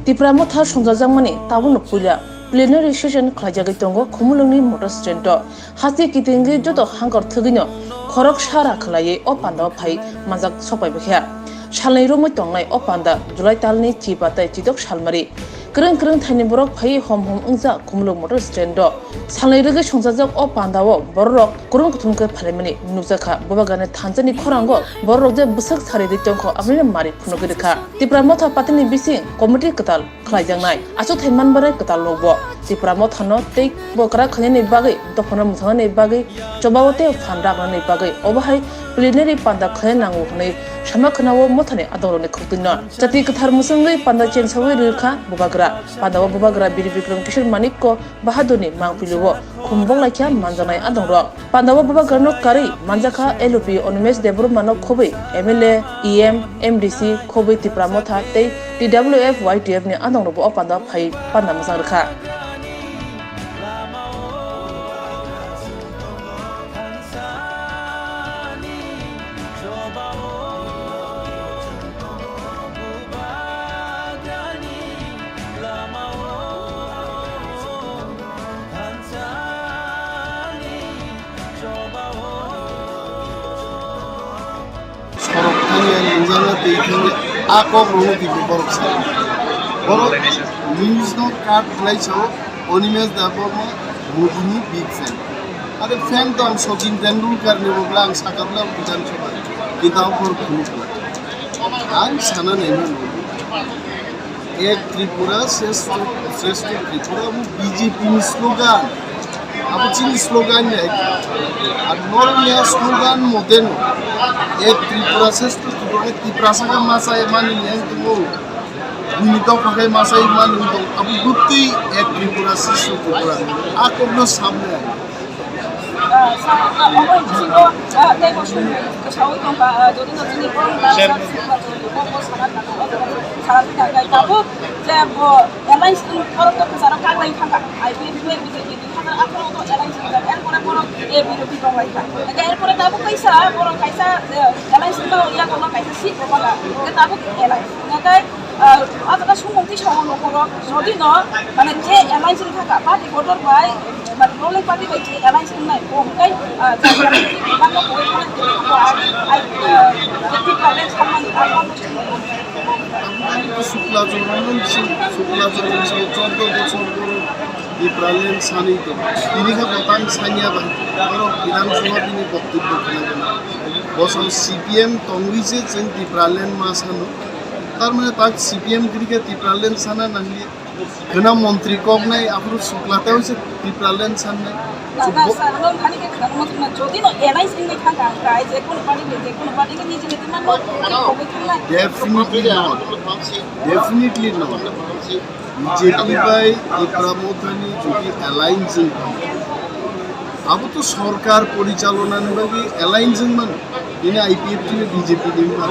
TIPRA MOTHA संजाजांमानि ताबुनो पुइला प्लेनारि session खालायजागै दंगो खुमुलुंनि मटर stand हाति कितिंगि जतो हांगर थगिनो खरक सारा खलायै अ पान्दाव फाइ माजाक सपायबखया सालनै रोमै तंनाय अ पान्दा July तालनि चिबाताय चिदक सालमारि kreng kreng thani borok phai hom ungja khumulung motor stand salai rege songjak o pandao borok kurung thumke phalaimani nukjakha BUBAGRA thanjani khorango borok je busak sari ritongkho amrina mari phunogirikha TIPRA MOTHA patini bising committee katal khlaijangnai aso thaiman barai katal lobo TIPRA MOTHA no tei bokra khani bagai dokhona muthani bagai chobawote phanda ngani bagai obahai plenary panda khane nangu hne samakhnao mothane adorone khuktinna Chati kathar musangai panda chen sawi Rwkha BUBAGRA Pandawa BUBAGRA Biri Bikram Kishor Manikko Bahaduni Mangpiluwo Khumbong Laikya Manjanai Adongro Pandawa BUBAGRA no Kari Manjaka LOP Onimes Development no Khobai MLA EM MDC Khobai TIPRA MOTHA tei TWF YTF ni Adongro bo Pandawa phai Panda Musang Rwkha news no card like so onimes development mudini big fan ade fan to am Sachin Tendulkar ne bogla ang sakabla bijan soba kitab por khumulwngo ang sana nemi ek Tripura shreshth Tripura mu BJP ni slogan abu chini slogan ne ar normal slogan modern ek Tripura shreshth Tripura TIPRA saga masa emani yang tu Unito pakai masa iman untuk abu bukti ek Tripura shreshth Tripura aku belum sampai আজকে সুমন্ত্রী সমালোচক যদি ন মানে যে alliance থাকা party voter ভাই মানে rolling party হয়েছে এলাইন্স নাই ওমকাই বাংলা বইখানে শুক্লা চরণ 14 বছর TIPRA লেন সানিত তিনি কথা সানিয়া বাই বিধানসভা তিনি বক্তব্য দিলেন বছর CPM তংরিছে চেন TIPRA লেন মাসানো তার মানে তাক CPM দিকে TIPRA লেন সানা নাংলি গনা মন্ত্রী কক নাই আপরু শুক্লাতে হইছে TIPRA লেন সান নাই definitely not BJP by TIPRA MOTHA ni যদি alliance আবু তো সরকার পরিচালনা নিবাগে alliance মান ইনি IPF টি BJP নিবা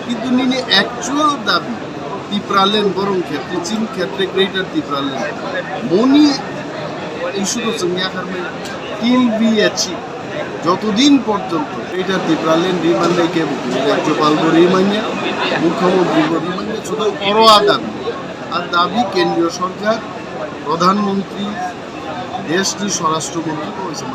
কিন্তু নিনি অ্যাকচুয়াল দাবি TIPRA লেন বরং ক্ষেত্রে চীন ক্ষেত্রে গ্রেটার TIPRA লেন মনি ইস্যু তো সংজ্ঞা করবে টিল বি অ্যাচিভ যতদিন পর্যন্ত গ্রেটার TIPRA লেন রিমান্ডে কে রাজ্যপাল রিমান্ডে মুখ্যমন্ত্রী রিমান্ডে ছোট বড় দাবি আর দাবি কেন্দ্রীয় সরকার প্রধানমন্ত্রী দেশটির স্বরাষ্ট্রমন্ত্রী করেছে